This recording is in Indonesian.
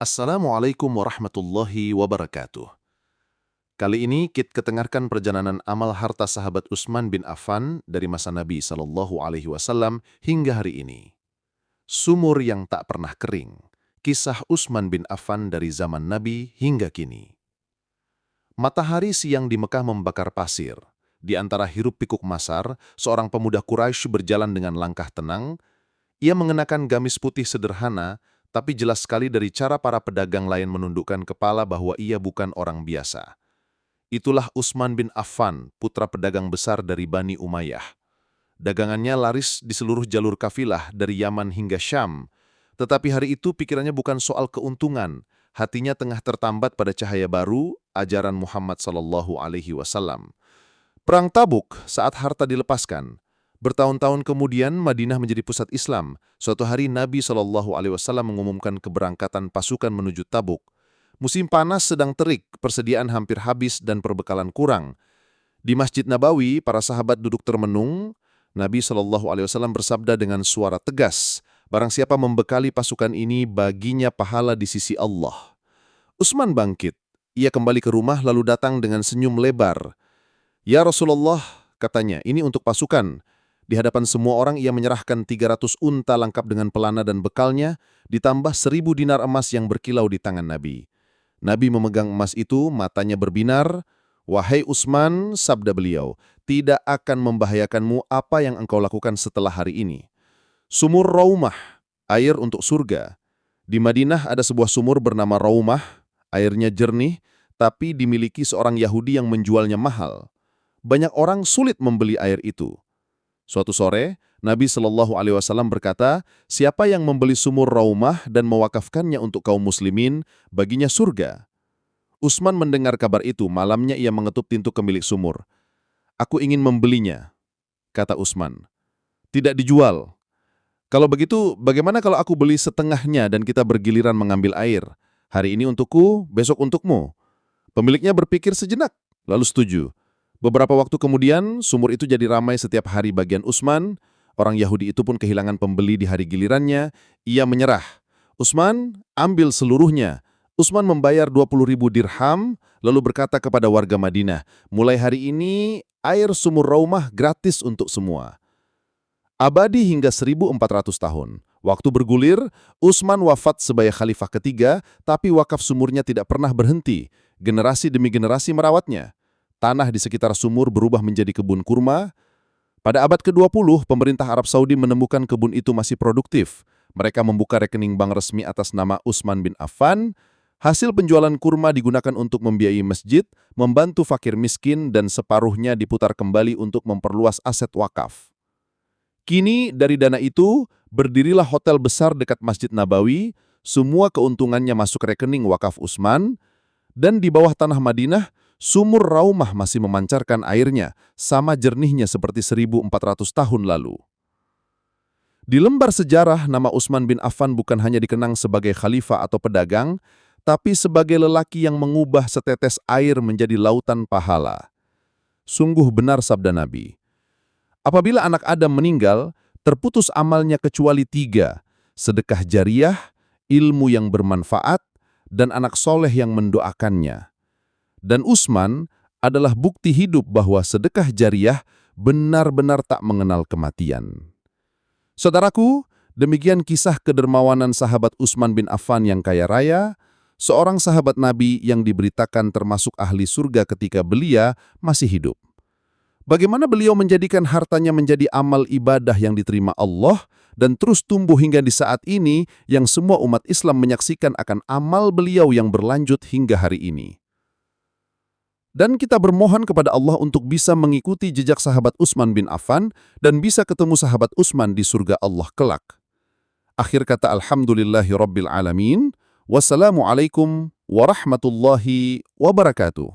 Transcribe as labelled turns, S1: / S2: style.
S1: Assalamualaikum warahmatullahi wabarakatuh. Kali ini kita kedengarkan perjalanan amal harta sahabat Utsman bin Affan dari masa Nabi Shallallahu Alaihi Wasallam hingga hari ini. Sumur yang tak pernah kering. Kisah Utsman bin Affan dari zaman Nabi hingga kini. Matahari siang di Mekah membakar pasir. Di antara hiruk-pikuk masar, seorang pemuda Quraisy berjalan dengan langkah tenang. Ia mengenakan gamis putih sederhana, tapi jelas sekali dari cara para pedagang lain menundukkan kepala bahwa ia bukan orang biasa. Itulah Utsman bin Affan, putra pedagang besar dari Bani Umayyah. Dagangannya laris di seluruh jalur kafilah dari Yaman hingga Syam. Tetapi hari itu pikirannya bukan soal keuntungan. Hatinya tengah tertambat pada cahaya baru, ajaran Muhammad SAW. Perang Tabuk saat harta dilepaskan. Bertahun-tahun kemudian Madinah menjadi pusat Islam. Suatu hari Nabi SAW mengumumkan keberangkatan pasukan menuju Tabuk. Musim panas sedang terik, persediaan hampir habis dan perbekalan kurang. Di Masjid Nabawi, para sahabat duduk termenung. Nabi SAW bersabda dengan suara tegas, "Barang siapa membekali pasukan ini, baginya pahala di sisi Allah." Utsman bangkit. Ia kembali ke rumah lalu datang dengan senyum lebar. "Ya Rasulullah," katanya, "ini untuk pasukan." Di hadapan semua orang ia menyerahkan 300 unta lengkap dengan pelana dan bekalnya, ditambah 1.000 dinar emas yang berkilau di tangan Nabi. Nabi memegang emas itu, matanya berbinar. "Wahai Utsman," sabda beliau, "tidak akan membahayakanmu apa yang engkau lakukan setelah hari ini. Sumur Raumah, air untuk surga. Di Madinah ada sebuah sumur bernama Raumah, airnya jernih, tapi dimiliki seorang Yahudi yang menjualnya mahal. Banyak orang sulit membeli air itu. Suatu sore, Nabi SAW berkata, siapa yang membeli sumur Raumah dan mewakafkannya untuk kaum muslimin, baginya surga." Utsman mendengar kabar itu, malamnya ia mengetuk pintu pemilik sumur. "Aku ingin membelinya," kata Utsman. "Tidak dijual. Kalau begitu, bagaimana kalau aku beli setengahnya dan kita bergiliran mengambil air? Hari ini untukku, besok untukmu." Pemiliknya berpikir sejenak, lalu setuju. Beberapa waktu kemudian, sumur itu jadi ramai setiap hari bagian Utsman. Orang Yahudi itu pun kehilangan pembeli di hari gilirannya. Ia menyerah. "Utsman, ambil seluruhnya." Utsman membayar 20.000 dirham, lalu berkata kepada warga Madinah, "Mulai hari ini, air sumur Raumah gratis untuk semua." Abadi hingga 1.400 tahun. Waktu bergulir, Utsman wafat sebagai khalifah ketiga, tapi wakaf sumurnya tidak pernah berhenti. Generasi demi generasi merawatnya. Tanah di sekitar sumur berubah menjadi kebun kurma. Pada abad ke-20, pemerintah Arab Saudi menemukan kebun itu masih produktif. Mereka membuka rekening bank resmi atas nama Utsman bin Affan. Hasil penjualan kurma digunakan untuk membiayai masjid, membantu fakir miskin, dan separuhnya diputar kembali untuk memperluas aset wakaf. Kini, dari dana itu, berdirilah hotel besar dekat Masjid Nabawi. Semua keuntungannya masuk rekening wakaf Utsman. Dan di bawah tanah Madinah, sumur Raumah masih memancarkan airnya, sama jernihnya seperti 1.400 tahun lalu. Di lembar sejarah, nama Utsman bin Affan bukan hanya dikenang sebagai khalifah atau pedagang, tapi sebagai lelaki yang mengubah setetes air menjadi lautan pahala. Sungguh benar sabda Nabi, apabila anak Adam meninggal, terputus amalnya kecuali 3, sedekah jariah, ilmu yang bermanfaat, dan anak soleh yang mendoakannya. Dan Utsman adalah bukti hidup bahwa sedekah jariah benar-benar tak mengenal kematian. Saudaraku, demikian kisah kedermawanan sahabat Utsman bin Affan yang kaya raya, seorang sahabat Nabi yang diberitakan termasuk ahli surga ketika beliau masih hidup. Bagaimana beliau menjadikan hartanya menjadi amal ibadah yang diterima Allah dan terus tumbuh hingga di saat ini yang semua umat Islam menyaksikan akan amal beliau yang berlanjut hingga hari ini. Dan kita bermohon kepada Allah untuk bisa mengikuti jejak sahabat Utsman bin Affan dan bisa ketemu sahabat Utsman di surga Allah kelak. Akhir kata alhamdulillahi rabbil alamin. Wassalamualaikum warahmatullahi wabarakatuh.